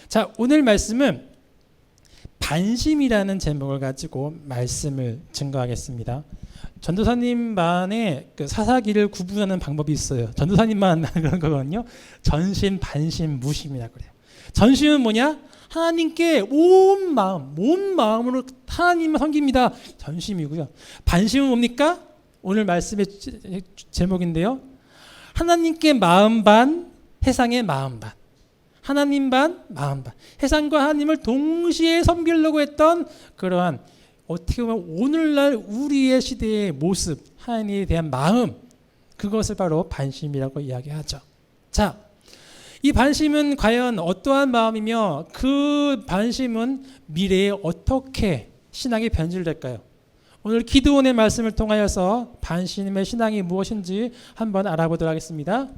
자, 오늘 말씀은 반심이라는 제목을 가지고 말씀을 증거하겠습니다. 전도사님만의 그 사사기를 구분하는 방법이 있어요. 전도사님만 그런 거거든요. 전심, 반심, 무심이라고 그래요. 전심은 뭐냐? 하나님께 온 마음으로 하나님만 섬깁니다. 전심이고요. 반심은 뭡니까? 오늘 말씀의 제목인데요. 하나님께 마음 반, 세상에 마음 반. 하나님 반, 마음 반. 세상과 하나님을 동시에 섬기려고 했던 그러한 어떻게 보면 오늘날 우리의 시대의 모습, 하나님에 대한 마음, 그것을 바로 반심이라고 이야기하죠. 자, 이 반심은 과연 어떠한 마음이며 그 반심은 미래에 어떻게 신앙이 변질될까요? 오늘 기드온의 말씀을 통하여서 반심의 신앙이 무엇인지 한번 알아보도록 하겠습니다.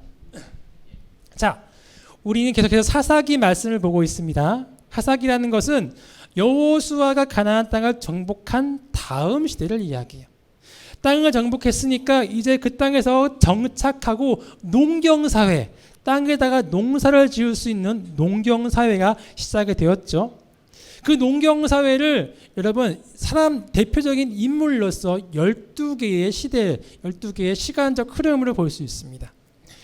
자, 우리는 계속해서 사사기 말씀을 보고 있습니다. 사사기라는 것은 여호수아가 가나안 땅을 정복한 다음 시대를 이야기해요. 땅을 정복했으니까 이제 그 땅에서 정착하고 농경사회, 땅에다가 농사를 지을 수 있는 농경사회가 시작이 되었죠. 그 농경사회를 여러분 사람 대표적인 인물로서 12개의 시대, 12개의 시간적 흐름으로 볼 수 있습니다.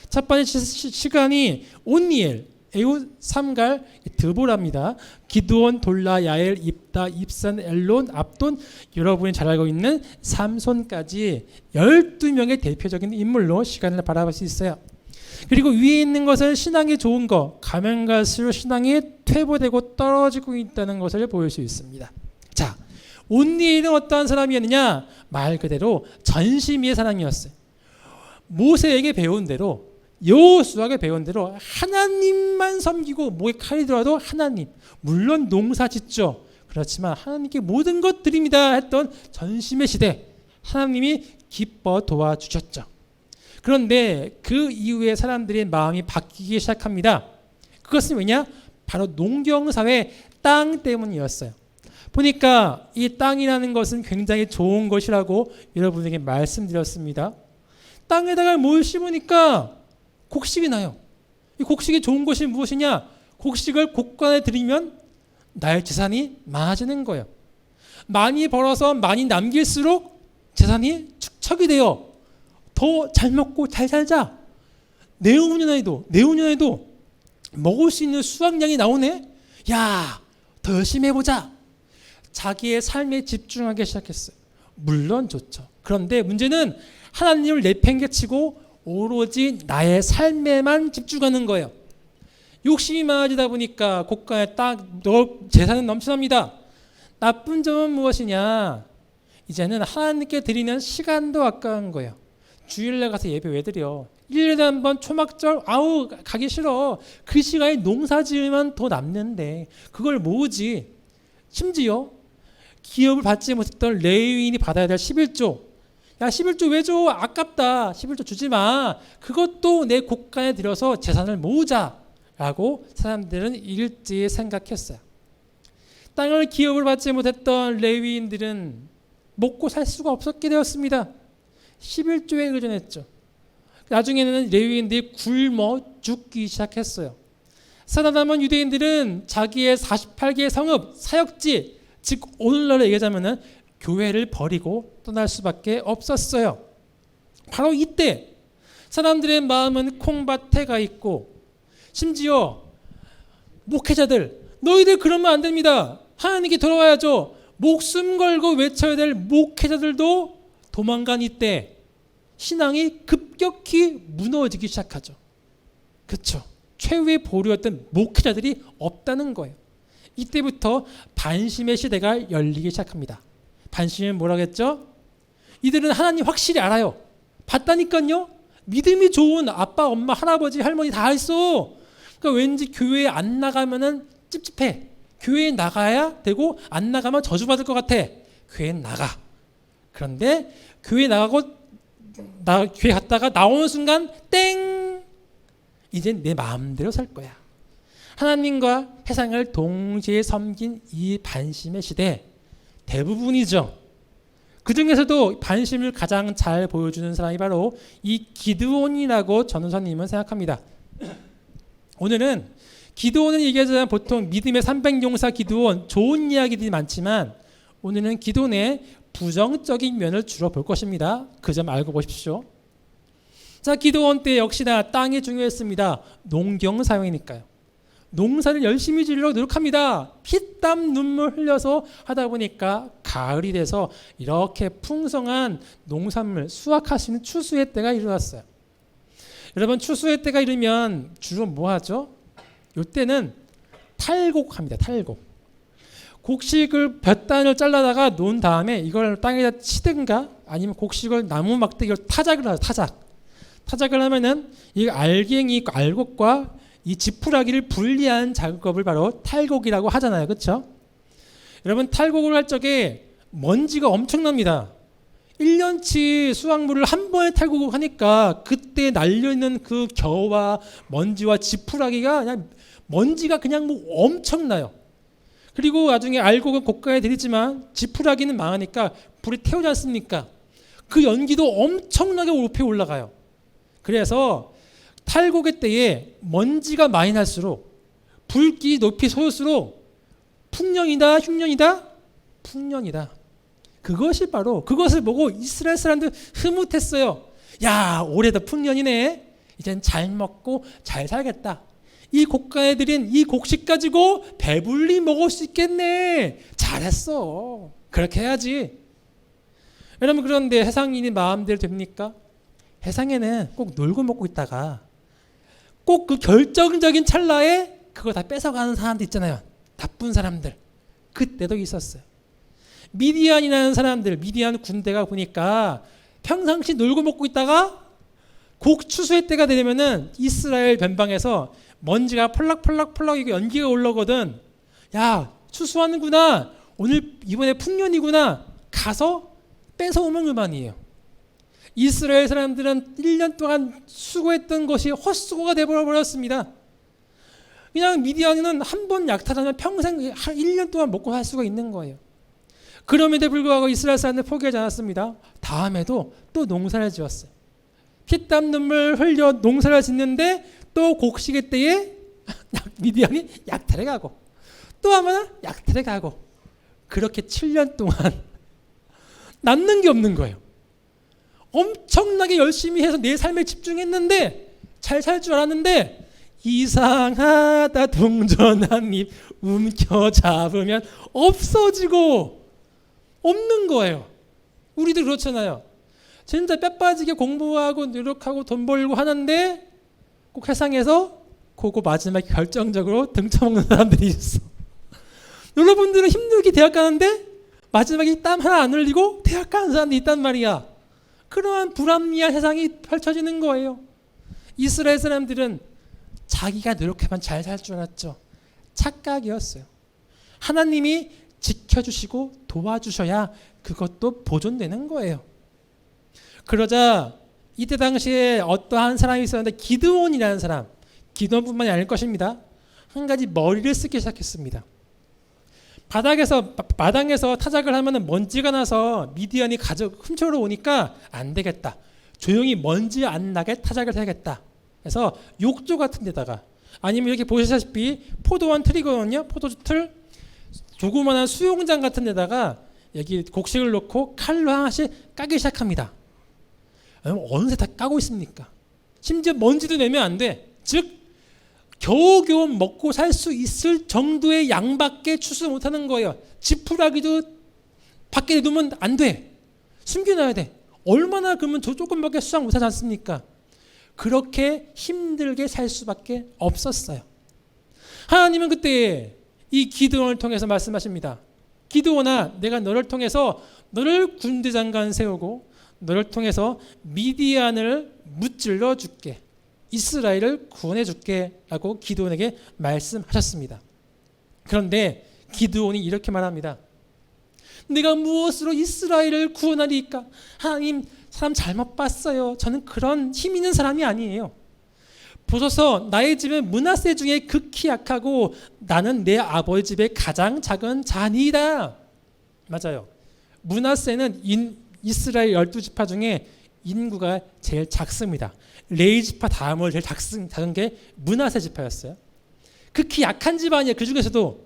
첫 번째 시간이 온니엘, 에훗, 삼갈, 드보라입니다. 기드온, 돌라, 야엘, 입다, 입산, 엘론, 압돈, 여러분이 잘 알고 있는 삼손까지 12명의 대표적인 인물로 시간을 바라볼 수 있어요. 그리고 위에 있는 것은 신앙이 좋은 것, 가면 갈수록 신앙이 퇴보되고 떨어지고 있다는 것을 보일 수 있습니다. 자, 온니엘은 어떠한 사람이었느냐? 말 그대로 전심의 사람이었어요. 모세에게 배운 대로, 여호수아에게 배운 대로 하나님만 섬기고 목에 칼이 들어와도 하나님, 물론 농사 짓죠. 그렇지만 하나님께 모든 것 드립니다 했던 전심의 시대, 하나님이 기뻐 도와주셨죠. 그런데 그 이후에 사람들의 마음이 바뀌기 시작합니다. 그것은 왜냐? 바로 농경사회 땅 때문이었어요. 보니까 이 땅이라는 것은 굉장히 좋은 것이라고 여러분에게 말씀드렸습니다. 땅에다가 뭘 심으니까 곡식이 나요. 이 곡식이 좋은 것이 무엇이냐? 곡식을 곡간에 들이면 나의 재산이 많아지는 거예요. 많이 벌어서 많이 남길수록 재산이 축적이 돼요. 더 잘 먹고 잘 살자. 내후년에도 먹을 수 있는 수확량이 나오네. 야, 더 열심히 해보자. 자기의 삶에 집중하기 시작했어요. 물론 좋죠. 그런데 문제는 하나님을 내팽개치고 오로지 나의 삶에만 집중하는 거예요. 욕심이 많아지다 보니까 고가에 딱 재산은 넘쳐납니다. 나쁜 점은 무엇이냐? 이제는 하나님께 드리는 시간도 아까운 거예요. 주일날 가서 예배 왜 드려? 1년에 한 번 초막절 아우 가기 싫어. 그 시간에 농사 지으면 더 남는데 그걸 모으지. 심지어 기업을 받지 못했던 레위인이 받아야 될 11조. 야, 11조 왜 줘? 아깝다. 11조 주지 마. 그것도 내 곳간에 들여서 재산을 모으자라고 사람들은 일찍 생각했어요. 땅을 기업을 받지 못했던 레위인들은 먹고 살 수가 없었게 되었습니다. 11조에 의존했죠. 나중에는 레위인들이 굶어 죽기 시작했어요. 살아남은 유대인들은 자기의 48개의 성읍, 사역지, 즉 오늘날로 얘기하자면 교회를 버리고 떠날 수밖에 없었어요. 바로 이때 사람들의 마음은 콩밭에 가 있고 심지어 목회자들, 너희들 그러면 안 됩니다. 하나님께 돌아와야죠. 목숨 걸고 외쳐야 될 목회자들도 도망간 이때 신앙이 급격히 무너지기 시작하죠. 그렇죠. 최후의 보루였던 목회자들이 없다는 거예요. 이때부터 반심의 시대가 열리기 시작합니다. 반심은 뭐라겠죠? 이들은 하나님 확실히 알아요. 봤다니까요. 믿음이 좋은 아빠, 엄마, 할아버지, 할머니 다 있어. 그러니까 왠지 교회에 안 나가면은 찝찝해. 교회에 나가야 되고 안 나가면 저주받을 것 같아. 교회에 나가. 그런데 교회 교회 갔다가 나오는 순간 땡! 이젠 내 마음대로 살 거야. 하나님과 세상을 동시에 섬긴 이 반심의 시대 대부분이죠. 그 중에서도 반심을 가장 잘 보여주는 사람이 바로 이 기드온이라고 전도사님은 생각합니다. 오늘은 기드온은 얘기하자면 보통 믿음의 300용사 기드온 좋은 이야기들이 많지만 오늘은 기드온의 부정적인 면을 주로 볼 것입니다. 그 점 알고 보십시오. 자, 기드온 때 역시나 땅이 중요했습니다. 농경 사회니까요. 농사를 열심히 지으려고 노력합니다. 피땀 눈물 흘려서 하다 보니까 가을이 돼서 이렇게 풍성한 농산물 수확할 수 있는 추수의 때가 이르렀어요. 여러분, 추수의 때가 이르면 주로 뭐 하죠? 이때는 탈곡합니다. 탈곡. 곡식을 몇 단을 잘라다가 놓은 다음에 이걸 땅에다 치든가 아니면 곡식을 나무 막대기로 타작을 하죠. 타작을 하면은 이 알갱이 알곡과 이 지푸라기를 분리한 작업을 바로 탈곡이라고 하잖아요. 그렇죠? 여러분, 탈곡을 할 적에 먼지가 엄청납니다. 1년치 수확물을 한 번에 탈곡을 하니까 그때 날려있는 그 겨와 먼지와 지푸라기가 그냥 먼지가 그냥 뭐 엄청나요. 그리고 나중에 알곡은 고가에 들이지만 지푸라기는 망하니까 불이 태우지 않습니까? 그 연기도 엄청나게 높이 올라가요. 그래서 탈곡의 때에 먼지가 많이 날수록 불길이 높이 솟을수록 풍년이다 흉년이다? 풍년이다. 그것이 바로 그것을 보고 이스라엘 사람들 흐뭇했어요. 야, 올해도 풍년이네. 이젠 잘 먹고 잘 살겠다. 이 고가에 들인 이 곡식 가지고 배불리 먹을 수 있겠네. 잘했어. 그렇게 해야지. 여러분, 그런데 세상인이 마음대로 됩니까? 세상에는 꼭 놀고 먹고 있다가 꼭 그 결정적인 찰나에 그거 다 뺏어가는 사람들 있잖아요. 나쁜 사람들. 그때도 있었어요. 미디안이라는 사람들, 미디안 군대가 보니까 평상시 놀고 먹고 있다가 곡 추수의 때가 되면은 이스라엘 변방에서 먼지가 펄락펄락펄락 이거 연기가 올라오거든. 야, 추수하는구나. 오늘 이번에 풍년이구나. 가서 뺏어오면 그만이에요. 이스라엘 사람들은 1년 동안 수고했던 것이 헛수고가 되어버렸습니다. 그냥 미디안은 한 번 약탈하면 평생 1년 동안 먹고 살 수가 있는 거예요. 그럼에도 불구하고 이스라엘 사람들 포기하지 않았습니다. 다음에도 또 농사를 지었어요. 피땀 눈물 흘려 농사를 짓는데 또 곡식의 때에 미디안이 약탈해 가고 또 하면 약탈해 가고 그렇게 7년 동안 남는 게 없는 거예요. 엄청나게 열심히 해서 내 삶에 집중했는데 잘 살 줄 알았는데 이상하다 동전 한 입 움켜잡으면 없어지고 없는 거예요. 우리도 그렇잖아요. 진짜 뼈 빠지게 공부하고 노력하고 돈 벌고 하는데 꼭 세상에서 그거 마지막에 결정적으로 등쳐먹는 사람들이 있어. 여러분들은 힘들게 대학 가는데 마지막에 땀 하나 안 흘리고 대학 가는 사람들이 있단 말이야. 그러한 불합리한 세상이 펼쳐지는 거예요. 이스라엘 사람들은 자기가 노력하면 잘 살 줄 알았죠. 착각이었어요. 하나님이 지켜주시고 도와주셔야 그것도 보존되는 거예요. 그러자 이때 당시에 어떠한 사람이 있었는데 기드온이라는 사람, 기드온뿐만이 아닐 것입니다. 한 가지 머리를 쓰기 시작했습니다. 마당에서 타작을 하면 먼지가 나서 미디안이 훔쳐러 오니까 안 되겠다. 조용히 먼지 안 나게 타작을 해야겠다. 그래서 욕조 같은 데다가 아니면 이렇게 보시다시피 포도원 틀이거든요. 포도주 틀 조그마한 수용장 같은 데다가 여기 곡식을 놓고 칼로 하나씩 까기 시작합니다. 어느새 다 까고 있습니까? 심지어 먼지도 내면 안 돼. 즉 겨우겨우 먹고 살 수 있을 정도의 양밖에 추수 못하는 거예요. 지푸라기도 밖에 두면 안 돼. 숨겨놔야 돼. 얼마나 그러면 저 조금밖에 수확 못하지 않습니까? 그렇게 힘들게 살 수밖에 없었어요. 하나님은 그때 이 기드온을 통해서 말씀하십니다. 기드온아, 내가 너를 통해서 너를 군대장관 세우고 너를 통해서 미디안을 무찔러 줄게. 이스라엘을 구원해 줄게 라고 기드온에게 말씀하셨습니다. 그런데 기드온이 이렇게 말합니다. 내가 무엇으로 이스라엘을 구원하리까? 하나님, 사람 잘못 봤어요. 저는 그런 힘 있는 사람이 아니에요. 보소서, 나의 집은 므낫세 중에 극히 약하고 나는 내 아버지 집의 가장 작은 자니이다. 맞아요. 므낫세는 이스라엘 12지파 중에 인구가 제일 작습니다. 레위 지파 다음으로 제일 작은 게 므낫세 지파였어요. 극히 약한 집안이에요. 그 중에서도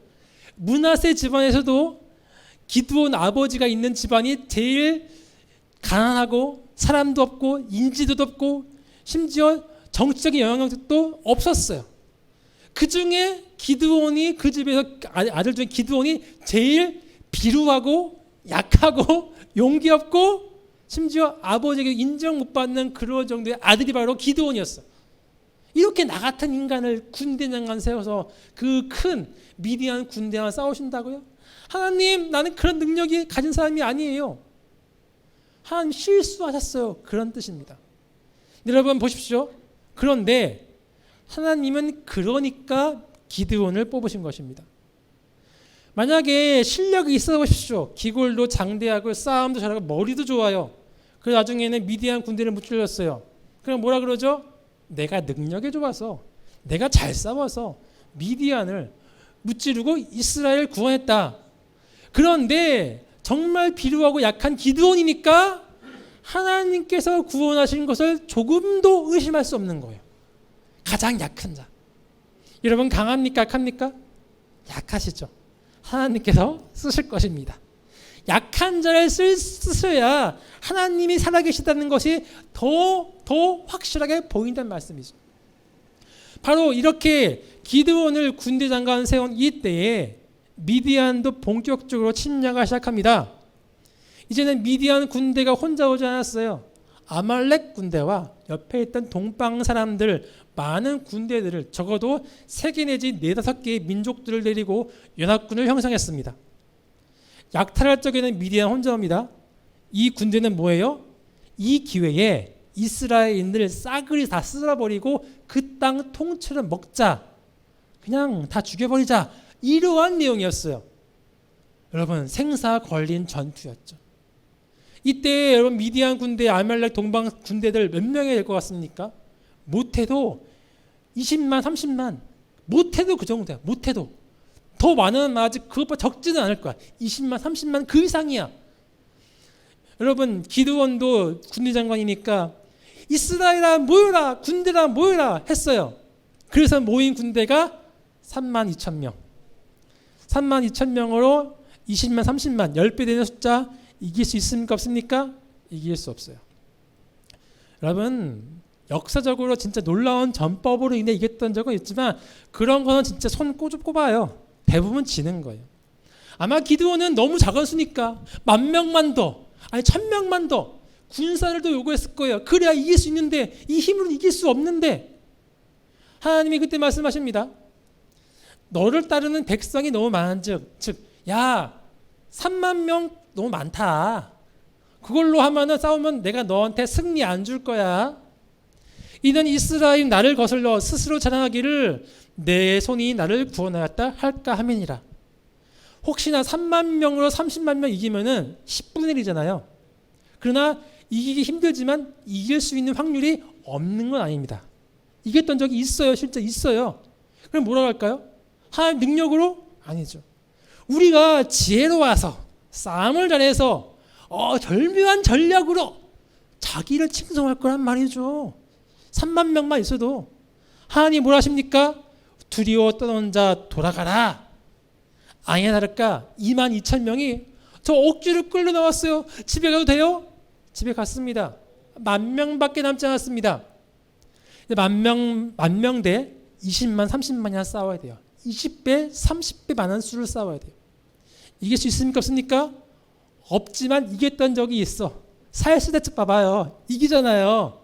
므낫세 집안에서도 기드온 아버지가 있는 집안이 제일 가난하고 사람도 없고 인지도도 없고 심지어 정치적인 영향력도 없었어요. 그 중에 기드온이 그 집에서 아들 중에 기드온이 제일 비루하고 약하고 용기 없고 심지어 아버지에게 인정 못 받는 그런 정도의 아들이 바로 기드온이었어. 이렇게 나 같은 인간을 군대 장관 세워서 그 큰 미디안 군대와 싸우신다고요? 하나님, 나는 그런 능력이 가진 사람이 아니에요. 하나님 실수하셨어요. 그런 뜻입니다. 여러분 보십시오. 그런데 하나님은 그러니까 기드온을 뽑으신 것입니다. 만약에 실력이 있어 보십시오. 기골도 장대하고 싸움도 잘하고 머리도 좋아요. 그래서 나중에는 미디안 군대를 무찔렀어요. 그럼 뭐라 그러죠? 내가 능력이 좋아서 내가 잘 싸워서 미디안을 무찌르고 이스라엘 구원했다. 그런데 정말 비루하고 약한 기드온이니까 하나님께서 구원하신 것을 조금도 의심할 수 없는 거예요. 가장 약한 자. 여러분 강합니까? 약합니까? 약하시죠. 하나님께서 쓰실 것입니다. 약한 자를 쓰셔야 하나님이 살아계시다는 것이 더 확실하게 보인다는 말씀이죠. 바로 이렇게 기드온을 군대 장관 세운 이때에 미디안도 본격적으로 침략을 시작합니다. 이제는 미디안 군대가 혼자 오지 않았어요. 아말렉 군대와 옆에 있던 동방 사람들 많은 군대들을 적어도 3개 내지 4-5개의 민족들을 데리고 연합군을 형성했습니다. 약탈할 적에는 미디안 혼자 옵니다. 이 군대는 뭐예요? 이 기회에 이스라엘인들 싸그리 다 쓸어버리고 그 땅 통째로 먹자. 그냥 다 죽여버리자. 이러한 내용이었어요. 여러분 생사 걸린 전투였죠. 이때 여러분 미디안 군대, 아말렉 동방 군대들 몇 명이 될 것 같습니까? 못해도 20만, 30만. 못해도 그 정도야. 못해도. 더 많으면 아직 그것보다 적지는 않을 거야. 20만, 30만 그 이상이야. 여러분 기드온도 군대 장관이니까 이스라엘아 모여라, 군대라 모여라 했어요. 그래서 모인 군대가 3만 2천 명. 3만 2천 명으로 20만, 30만 10배 되는 숫자 이길 수 있습니까? 없습니까? 이길 수 없어요. 여러분 역사적으로 진짜 놀라운 전법으로 인해 이겼던 적은 있지만 그런 거는 진짜 손 꼽아요. 대부분 지는 거예요. 아마 기드온은 너무 작은 수니까 10,000명만 더, 아니 1,000명만 더 군사를 더 요구했을 거예요. 그래야 이길 수 있는데 이 힘으로는 이길 수 없는데 하나님이 그때 말씀하십니다. 너를 따르는 백성이 너무 많은즉, 야 3만 명 너무 많다. 그걸로 하면은 싸우면 내가 너한테 승리 안 줄 거야. 이는 이스라엘 나를 거슬러 스스로 자랑하기를 내 손이 나를 구원하였다 할까 함이니라. 혹시나 3만 명으로 30만 명 이기면은 10분의 1이잖아요. 그러나 이기기 힘들지만 이길 수 있는 확률이 없는 건 아닙니다. 이겼던 적이 있어요. 실제 있어요. 그럼 뭐라고 할까요? 하나님 능력으로? 아니죠. 우리가 지혜로워서 싸움을 잘해서 절묘한 전략으로 자기를 칭송할 거란 말이죠. 3만 명만 있어도 하나님 뭐라 하십니까? 두려워 떠는 자 돌아가라. 아니나 다를까 2만 2천 명이 저 억지로 끌려 나왔어요. 집에 가도 돼요? 집에 갔습니다. 10,000명밖에 남지 않았습니다. 만 명 대 20만 30만이나 싸워야 돼요. 20배 30배 많은 수를 싸워야 돼요. 이길 수 있습니까? 없습니까? 없지만 이겼던 적이 있어. 살수대책 봐봐요. 이기잖아요.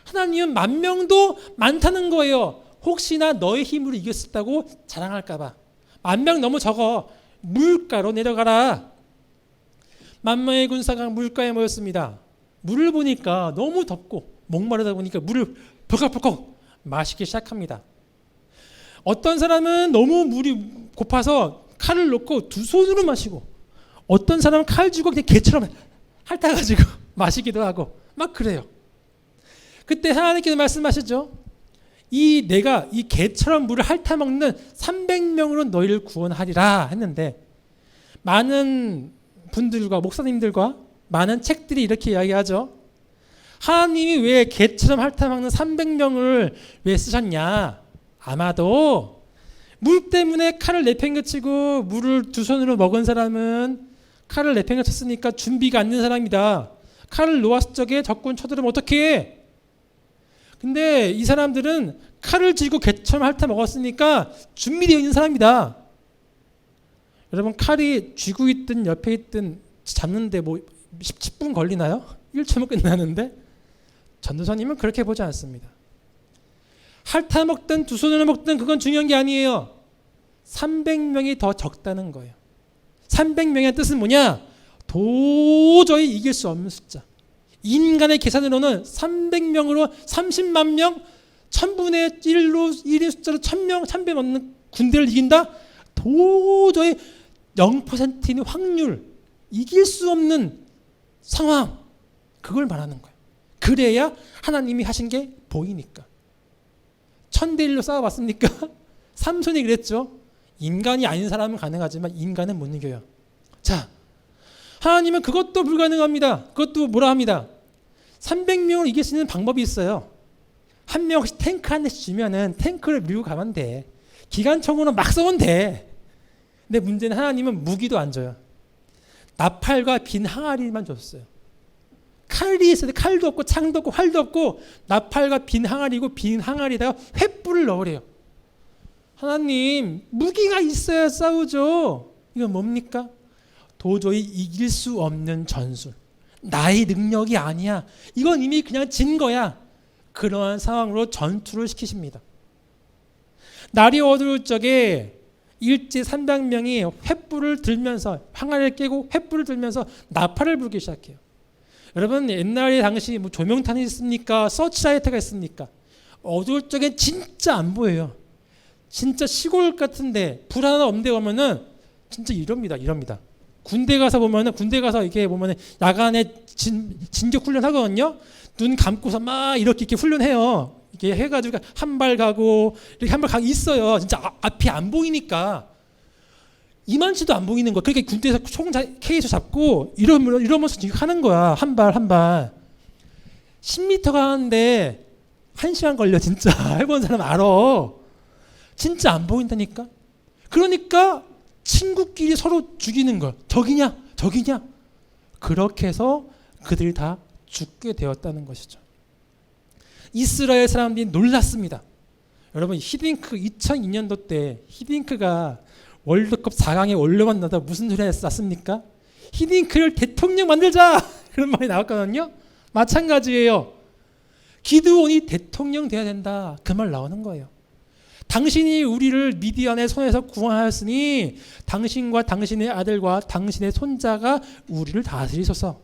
하나님은 10,000명도 많다는 거예요. 혹시나 너의 힘으로 이겼다고 자랑할까 봐. 10,000명 너무 적어. 물가로 내려가라. 10,000명의 군사가 물가에 모였습니다. 물을 보니까 너무 덥고 목마르다 보니까 물을 벌컥벌컥 마시기 시작합니다. 어떤 사람은 너무 물이 고파서 칼을 놓고 두 손으로 마시고 어떤 사람은 칼 쥐고 그냥 개처럼 핥아가지고 마시기도 하고 막 그래요. 그때 하나님께서 말씀하시죠. 내가 이 개처럼 물을 핥아먹는 300명으로 너희를 구원하리라 했는데 많은 분들과 목사님들과 많은 책들이 이렇게 이야기하죠. 하나님이 왜 개처럼 핥아먹는 300명을 왜 쓰셨냐? 아마도 물 때문에 칼을 내팽개치고 물을 두 손으로 먹은 사람은 칼을 내팽개쳤으니까 준비가 안 된 사람이다. 칼을 놓았을 적에 적군 쳐들으면 어떻게 해? 근데 이 사람들은 칼을 쥐고 개처럼 핥아 먹었으니까 준비되어 있는 사람이다. 여러분, 칼이 쥐고 있든 옆에 있든 잡는데 뭐 10분 걸리나요? 1초면 끝나는데 전도사님은 그렇게 보지 않습니다. 핥아 먹든 두 손으로 먹든 그건 중요한 게 아니에요. 300명이 더 적다는 거예요. 300명의 뜻은 뭐냐? 도저히 이길 수 없는 숫자. 인간의 계산으로는 300명으로 30만 명, 1000분의 1로 1인 숫자로 1000명, 1000배 넘는 군대를 이긴다? 도저히 0%인 확률, 이길 수 없는 상황, 그걸 말하는 거예요. 그래야 하나님이 하신 게 보이니까. 1000대1로 싸워봤습니까? 삼손이 그랬죠. 인간이 아닌 사람은 가능하지만 인간은 못 이겨요. 자, 하나님은 그것도 불가능합니다. 그것도 뭐라 합니다. 300명을 이길 수 있는 방법이 있어요. 한 명씩 탱크 한 대씩 주면은 탱크를 밀고 가면 돼. 기관총으로 막 쏘면 돼. 근데 문제는 하나님은 무기도 안 줘요. 나팔과 빈 항아리만 줬어요. 칼이 있어도 칼도 없고 창도 없고 활도 없고 나팔과 빈 항아리고 빈 항아리에다가 횃불을 넣으래요. 하나님, 무기가 있어야 싸우죠. 이건 뭡니까? 도저히 이길 수 없는 전술. 나의 능력이 아니야. 이건 이미 그냥 진 거야. 그러한 상황으로 전투를 시키십니다. 날이 어두울 적에 일제 300명이 횃불을 들면서 항아리를 깨고 횃불을 들면서 나팔을 불기 시작해요. 여러분, 옛날에 당시 뭐 조명탄이 있습니까? 서치라이트가 있습니까? 어두울 적엔 진짜 안 보여요. 진짜 시골 같은데 불 하나 없는 데 가면은 진짜 이럽니다. 군대 가서 보면은 군대 가서 이렇게 보면은 야간에 진격 훈련 하거든요. 눈 감고서 막 이렇게 훈련해요. 이렇게 해가지고 한 발 가고 이렇게 한 발 가고 있어요. 진짜 앞이 안 보이니까 이만치도 안 보이는 거야. 그러니까 군대에서 총 케이스 잡고 이러면서 하는 거야. 한 발 한 발. 10m 가는데 1시간 걸려. 진짜 해본 사람 알아. 진짜 안 보인다니까. 그러니까 친구끼리 서로 죽이는 걸. 적이냐? 그렇게 해서 그들이 다 죽게 되었다는 것이죠. 이스라엘 사람들이 놀랐습니다. 여러분, 히딩크 2002년도 때 히딩크가 월드컵 4강에 올려만나다 무슨 소리 했습니까? 히딩크를 대통령 만들자! 그런 말이 나왔거든요. 마찬가지예요. 기드온이 대통령 돼야 된다. 그 말 나오는 거예요. 당신이 우리를 미디안의 손에서 구원하였으니 당신과 당신의 아들과 당신의 손자가 우리를 다스리소서.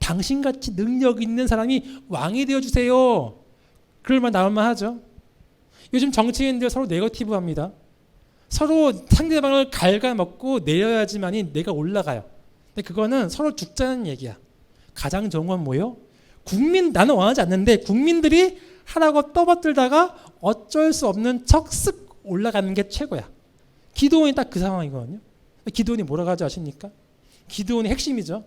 당신같이 능력 있는 사람이 왕이 되어주세요. 그럴 만 나올 만하죠. 요즘 정치인들 서로 네거티브합니다. 서로 상대방을 갉아먹고 내려야지만이 내가 올라가요. 근데 그거는 서로 죽자는 얘기야. 가장 좋은 건 뭐예요? 나는 원하지 않는데 국민들이 하라고 떠받들다가 어쩔 수 없는 척 쓱 올라가는 게 최고야. 기드온이 딱 그 상황이거든요. 기드온이 뭐라고 하지 아십니까? 기드온의 핵심이죠.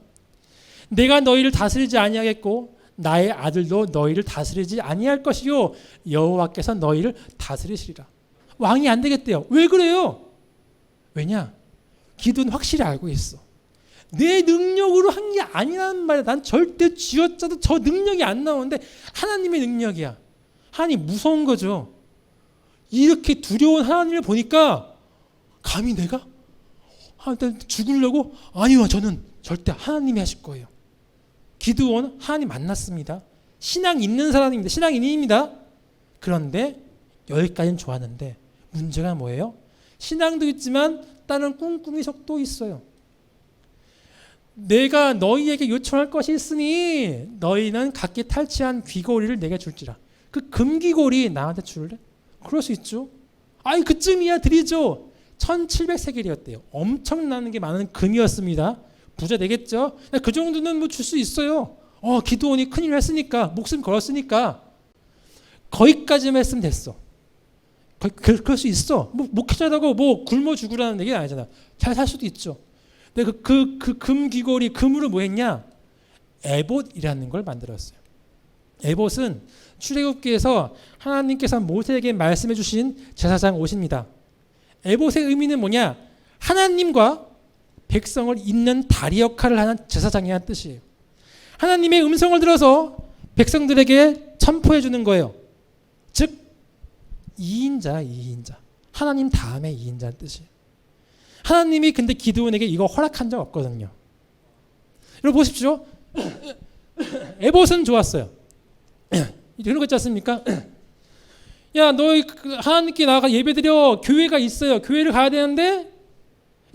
내가 너희를 다스리지 아니하겠고 나의 아들도 너희를 다스리지 아니할 것이요 여호와께서 너희를 다스리시리라. 왕이 안 되겠대요. 왜 그래요? 왜냐? 기드온 확실히 알고 있어. 내 능력으로 한 게 아니라는 말이야. 난 절대 쥐어짜도 저 능력이 안 나오는데 하나님의 능력이야. 하나님 무서운 거죠. 이렇게 두려운 하나님을 보니까 감히 내가 죽으려고? 아니요, 저는 절대 하나님이 하실 거예요. 기드온 하나님 만났습니다. 신앙 있는 사람입니다. 신앙인입니다. 그런데 여기까지는 좋았는데 문제가 뭐예요? 신앙도 있지만 다른 꿍꿍이 속도 있어요. 내가 너희에게 요청할 것이 있으니 너희는 각기 탈취한 귀고리를 내게 줄지라. 그 금귀고리 나한테 줄래? 그럴 수 있죠. 아이 그쯤이야 드리죠. 1700세겔이었대요. 엄청나는 게 많은 금이었습니다. 부자 되겠죠. 그 정도는 뭐 줄 수 있어요. 기드온이 큰일 했으니까 목숨 걸었으니까 거기까지만 했으면 됐어. 그럴 수 있어. 뭐 목회자라고 뭐 굶어 죽으라는 얘기는 아니잖아. 잘 살 수도 있죠. 근데 그 금귀고리 금으로 뭐 했냐? 에봇이라는 걸 만들었어요. 에봇은 출애굽기에서 하나님께서 모세에게 말씀해 주신 제사장 옷입니다. 에봇의 의미는 뭐냐? 하나님과 백성을 잇는 다리 역할을 하는 제사장이라는 뜻이에요. 하나님의 음성을 들어서 백성들에게 선포해 주는 거예요. 즉 2인자. 하나님 다음에 2인자는 뜻이에요. 하나님이 근데 기드온에게 이거 허락한 적 없거든요. 여러분 보십시오. 에봇은 좋았어요. 이런 거 있지 않습니까? 야, 너 하나님께 나가 예배드려. 교회가 있어요. 교회를 가야 되는데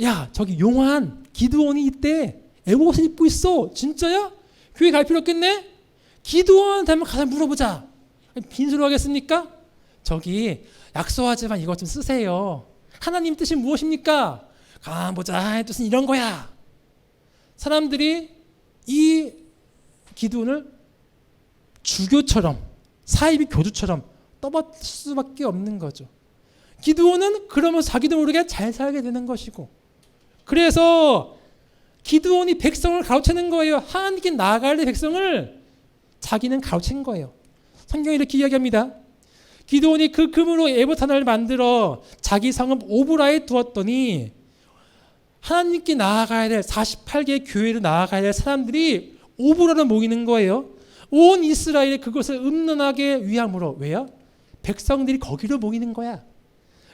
야, 저기 용한 기드온이 있대. 에봇을 입고 있어. 진짜야? 교회 갈 필요 없겠네? 기드온한테 한번 가서 물어보자. 빈소로 하겠습니까? 저기 약속하지만 이것 좀 쓰세요. 하나님 뜻이 무엇입니까? 가보자. 뜻은 이런 거야. 사람들이 이 기드온을 주교처럼 사이비 교주처럼 떠받을 수밖에 없는 거죠. 기드온은 그러면서 자기도 모르게 잘 살게 되는 것이고, 그래서 기드온이 백성을 가로채는 거예요. 하나님께 나아갈 때 백성을 자기는 가로챈 거예요. 성경이 이렇게 이야기합니다. 기드온이 그 금으로 에봇 하나를 만들어 자기 성읍 오브라에 두었더니 하나님께 나아가야 될 48개의 교회로 나아가야 될 사람들이 오브라로 모이는 거예요. 온 이스라엘이 그것을 음란하게 위함으로. 왜요? 백성들이 거기로 모이는 거야.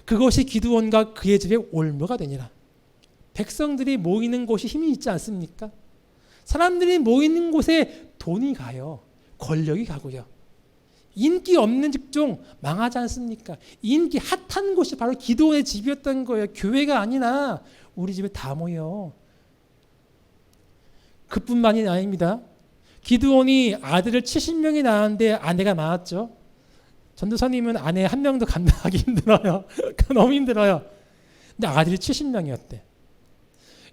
그것이 기드온과 그의 집의 올무가 되니라. 백성들이 모이는 곳이 힘이 있지 않습니까? 사람들이 모이는 곳에 돈이 가요. 권력이 가고요. 인기 없는 직종 망하지 않습니까? 인기 핫한 곳이 바로 기드온의 집이었던 거예요. 교회가 아니라 우리 집에 다 모여. 그뿐만이 아닙니다. 기드온이 아들을 70명이 낳았는데 아내가 많았죠. 전도사님은 아내 한 명도 감당하기 힘들어요. 너무 힘들어요. 근데 아들이 70명이었대.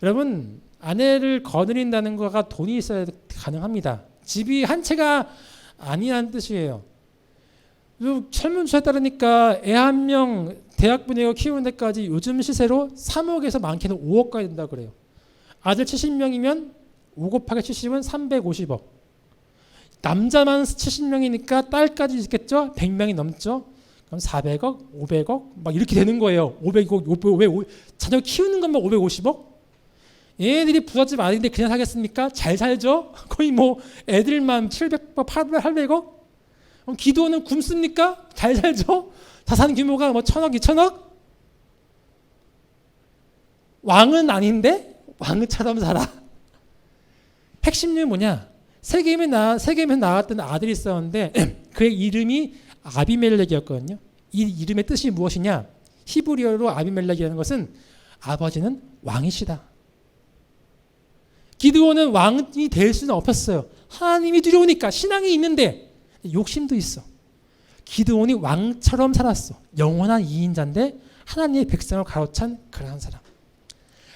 여러분, 아내를 거느린다는 거가 돈이 있어야 가능합니다. 집이 한 채가 아니라는 뜻이에요. 설문조사에 따르니까 애 한 명 대학 보내고 키우는 데까지 요즘 시세로 3억에서 많게는 5억까지 된다고 그래요. 아들 70명이면 5 곱하기 70은 350억. 남자만 70명이니까 딸까지 있겠죠? 100명이 넘죠? 그럼 400억, 500억 막 이렇게 되는 거예요. 500억, 자녀 키우는 것만 550억? 얘네들이 부잣집 아닌데 그냥 사겠습니까? 잘 살죠? 거의 뭐 애들만 700억, 800억? 그럼 기드온은 굶습니까? 잘 살죠? 자산 규모가 뭐 1000억, 2000억? 왕은 아닌데 왕처럼 살아. 핵심은 뭐냐? 세겜에 나왔던 아들이 있었는데 그의 이름이 아비멜렉이었거든요. 이 이름의 뜻이 무엇이냐? 히브리어로 아비멜렉이라는 것은 아버지는 왕이시다. 기드온은 왕이 될 수는 없었어요. 하나님이 두려우니까. 신앙이 있는데 욕심도 있어. 기드온이 왕처럼 살았어. 영원한 2인자인데 하나님의 백성을 가로찬 그러한 사람.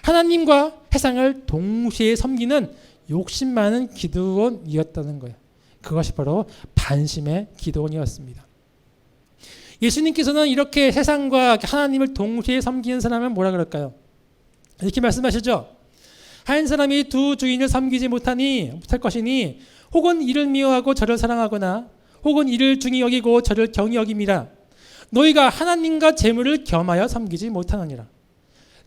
하나님과 세상을 동시에 섬기는 욕심 많은 기드온이었다는 거예요. 그것이 바로 반심의 기드온이었습니다. 예수님께서는 이렇게 세상과 하나님을 동시에 섬기는 사람을 뭐라 그럴까요? 이렇게 말씀하시죠. 한 사람이 두 주인을 섬기지 못할 것이니 혹은 이를 미워하고 저를 사랑하거나 혹은 이를 중히 여기고 저를 경히 여김이라. 너희가 하나님과 재물을 겸하여 섬기지 못하느니라.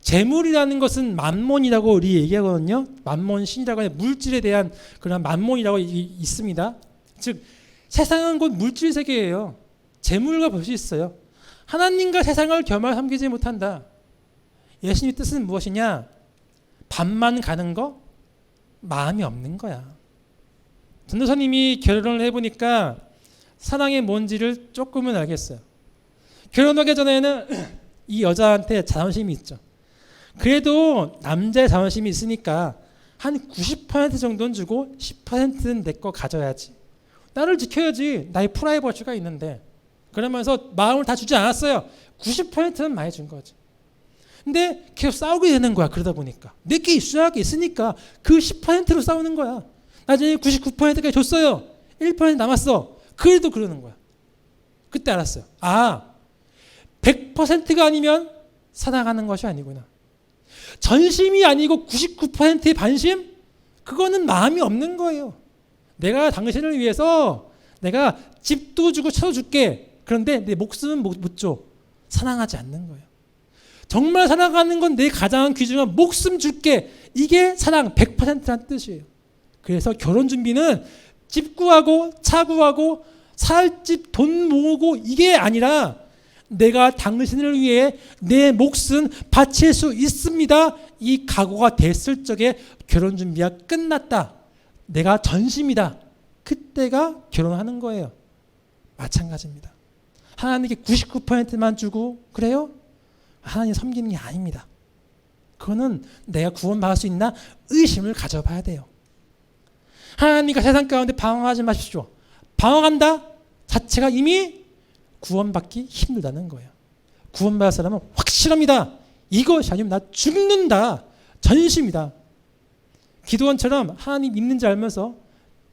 재물이라는 것은 만몬이라고 우리 얘기하거든요. 만몬 신이라고 하는 물질에 대한 그런 만몬이라고 있습니다. 즉 세상은 곧 물질 세계예요. 재물과 볼 수 있어요. 하나님과 세상을 겸하여 섬기지 못한다. 예수님의 뜻은 무엇이냐? 밥만 가는 거? 마음이 없는 거야. 전도사님이 결혼을 해보니까 사랑의 뭔지를 조금은 알겠어요. 결혼하기 전에는 이 여자한테 자존심이 있죠. 그래도 남자의 자존심이 있으니까 한 90% 정도는 주고 10%는 내 거 가져야지. 나를 지켜야지. 나의 프라이버시가 있는데. 그러면서 마음을 다 주지 않았어요. 90%는 많이 준 거지. 근데 계속 싸우게 되는 거야. 그러다 보니까. 내게 있으니까 그 10%로 싸우는 거야. 나중에 99%까지 줬어요. 1% 남았어. 그래도 그러는 거야. 그때 알았어요. 100%가 아니면 사랑하는 것이 아니구나. 전심이 아니고 99%의 반심? 그거는 마음이 없는 거예요. 내가 당신을 위해서 내가 집도 주고 차도 줄게. 그런데 내 목숨은 못 줘. 사랑하지 않는 거예요. 정말 사랑하는 건 내 가장 귀중한 목숨 줄게. 이게 사랑 100%라는 뜻이에요. 그래서 결혼 준비는 집 구하고 차 구하고 살 집 돈 모으고 이게 아니라 내가 당신을 위해 내 몫은 바칠 수 있습니다. 이 각오가 됐을 적에 결혼 준비가 끝났다. 내가 전심이다. 그때가 결혼하는 거예요. 마찬가지입니다. 하나님께 99%만 주고 그래요? 하나님 섬기는 게 아닙니다. 그거는 내가 구원받을 수 있나 의심을 가져봐야 돼요. 하나님과 세상 가운데 방황하지 마십시오. 방황한다 자체가 이미 구원받기 힘들다는 거예요. 구원받을 사람은 확실합니다. 이것이 아니면 나 죽는다. 전심이다. 기도원처럼 하나님 있는지 알면서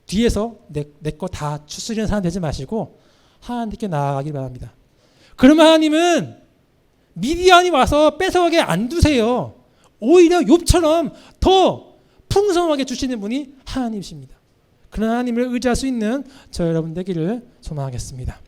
뒤에서 내 거 다 추스리는 사람 되지 마시고 하나님께 나아가길 바랍니다. 그러면 하나님은 미디안이 와서 뺏어가게 안 두세요. 오히려 욥처럼 더 풍성하게 주시는 분이 하나님이십니다. 그런 하나님을 의지할 수 있는 저 여러분 되기를 소망하겠습니다.